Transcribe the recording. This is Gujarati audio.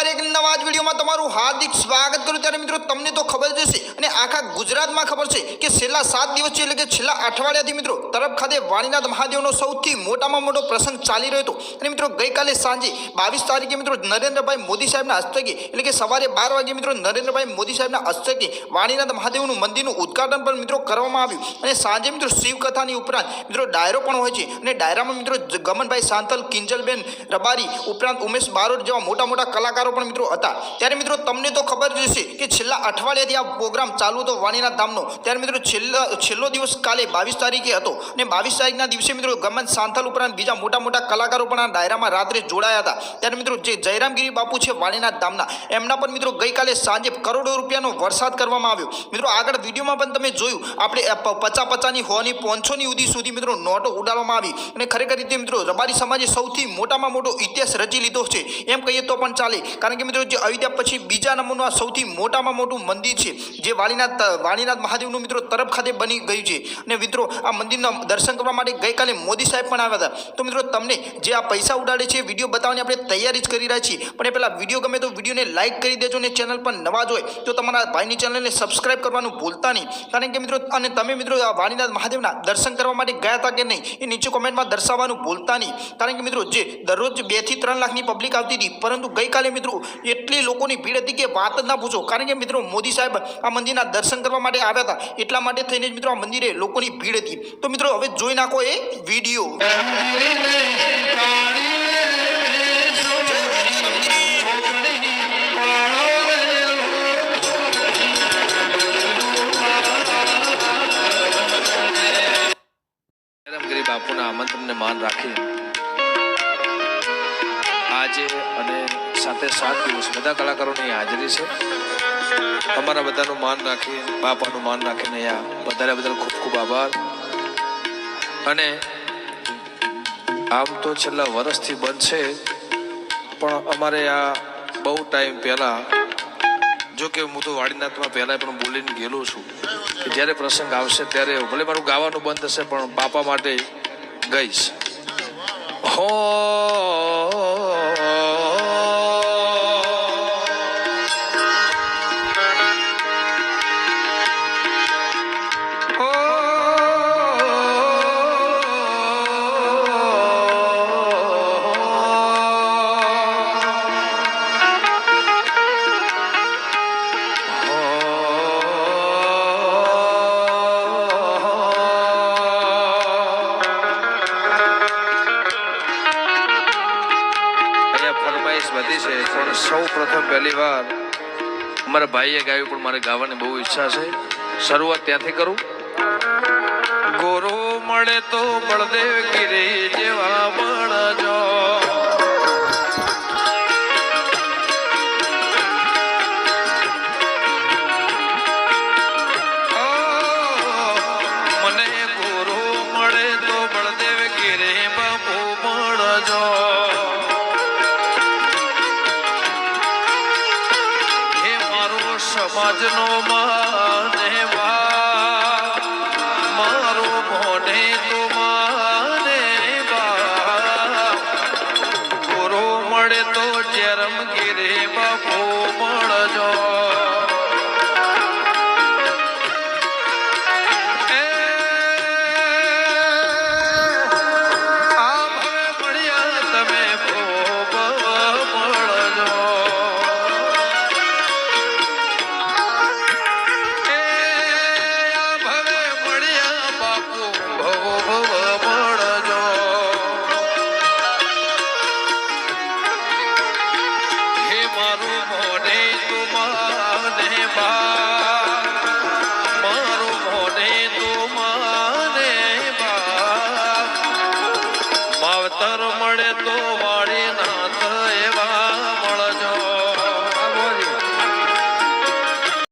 મારી એક નવા જ વિડીયોમાં તમારું હાર્દિક સ્વાગત કરું। ત્યારે મિત્રો તમને તો ખબર જ હશે અને આખા ગુજરાતમાં ખબર છે કે છેલ્લા 7 દિવસથી એટલે કે છેલ્લા અઠવાડિયાથી મિત્રો તરફ ખાતે વાણીનાથ મહાદેવનો સૌથી મોટામાં મોટો પ્રસંગ ચાલી રહ્યો હતો। અને મિત્રો ગઈકાલે સાંજે 22 તારીખે મિત્રો નરેન્દ્રભાઈ મોદી સાહેબના હસ્તકે એટલે કે સવારે 12 વાગે મિત્રો નરેન્દ્રભાઈ મોદી સાહેબના હસ્તકે વાણીનાથ મહાદેવનું મંદિરનું ઉદ્ઘાટન પણ મિત્રો કરવામાં આવ્યું। અને સાંજે મિત્રો શિવકથાની ઉપરાંત મિત્રો ડાયરો પણ હોય છે અને ડાયરામાં મિત્રો ગમનભાઈ સાંતલ, કિંજલબેન રબારી ઉપરાંત ઉમેશ બારોટ જેવા મોટા મોટા કલાકારો પણ મિત્રો હતા। ત્યારે મિત્રો તમને તો ખબર જ હશે કે છેલ્લા અઠવાડિયાથી આ પ્રોગ્રામ ચાલુ હતો વાણીનાથ ધામનો। ત્યારે મિત્રો છેલ્લો દિવસ કાલે 22 તારીખે હતો અને 22 તારીખના દિવસે મિત્રો ગમન સાંથલ ઉપરાંત બીજા મોટા મોટા કલાકારો પણ આ ડાયરામાં રાત્રે જોડાયા હતા। ત્યારે મિત્રો જે જયરામગીરી બાપુ છે વાણીનાથ ધામના એમના પર મિત્રો ગઈકાલે સાંજે કરોડો રૂપિયાનો વરસાદ કરવામાં આવ્યો। મિત્રો આગળ વિડીયોમાં પણ તમે જોયું આપણે 50-50ની 100ની 500ની સુધી મિત્રો નોટો ઉડાડવામાં આવી અને ખરેખર રીતે મિત્રો રબારી સમાજે સૌથી મોટામાં મોટો ઇતિહાસ રચી લીધો છે એમ કહીએ તો પણ ચાલે। કારણ કે મિત્રો જે અયોધ્યા પછી બીજા નંબરનું આ સૌથી મોટામાં મોટું મંદિર છે જે વાણીનાથ મહાદેવનું મિત્રો તરફ ખાતે બની ગયું છે। અને મિત્રો આ મંદિરના દર્શન કરવા માટે ગઈકાલે મોદી સાહેબ પણ આવ્યા હતા। તો મિત્રો તમને જે આ પૈસા ઉડાડે છે વિડીયો બતાવવાની આપણે તૈયારી જ કરી રહ્યા છીએ, પણ એ પહેલાં વિડીયો ગમે તો વિડીયોને લાઇક કરી દેજો અને ચેનલ પર નવા જ હોય તો તમારા ભાઈની ચેનલને સબસ્ક્રાઇબ કરવાનું ભૂલતા નહીં। કારણ કે મિત્રો અને તમે મિત્રો આ વાણીનાથ મહાદેવના દર્શન કરવા માટે ગયા હતા કે નહીં એ નીચે કોમેન્ટમાં દર્શાવવાનું ભૂલતા નહીં। કારણ કે મિત્રો જે દરરોજ 2 થી 3 લાખની પબ્લિક આવતી હતી, પરંતુ ગઈકાલે મિત્રો એટલી લોકોની ભીડ હતી કે વાત જ ના પૂછો। કારણ કે મિત્રો મોદી સાહેબ આ મંદિરના દર્શન કરવા માટે આવ્યા હતા, એટલા માટે થઈને જ મિત્રો આ મંદિરે લોકોની ભીડ હતી। તો મિત્રો હવે જોઈ નાખો એ વિડીયો। જયરામગીરી બાપુના આમંત્રણને માન રાખી આજે અને સાથે 7 દિવસ બધા કલાકારોની હાજરી છે। અમારા બધાનું માન રાખી બાપાનું માન રાખીને અહીંયા વધારે બદલ ખૂબ ખૂબ આભાર। અને આમ તો છેલ્લા વર્ષથી બંધ છે, પણ અમારે આ બહુ ટાઈમ પહેલાં જો કે હું તો વાડીનાથમાં પહેલાં પણ બોલીને ગયેલો છું કે જ્યારે પ્રસંગ આવશે ત્યારે ભલે મારું ગાવાનું બંધ થશે પણ બાપા માટે ગઈશ। હો બધી છે, પણ સૌ પ્રથમ પહેલી વાર અમારા ભાઈએ ગાયું પણ મારે ગાવાની બહુ ઈચ્છા છે। શરૂઆત ત્યાંથી કરું। ગોરો મળે તો બળદેવ ગીરી જેવા મળજો, મને ગોરો મળે તો બળદેવ ગીરી બાપુ મળજો। સમાજનો માને મારો મોઢે તો માને ગુરુ મળે તો જયરામગીરી બાપુ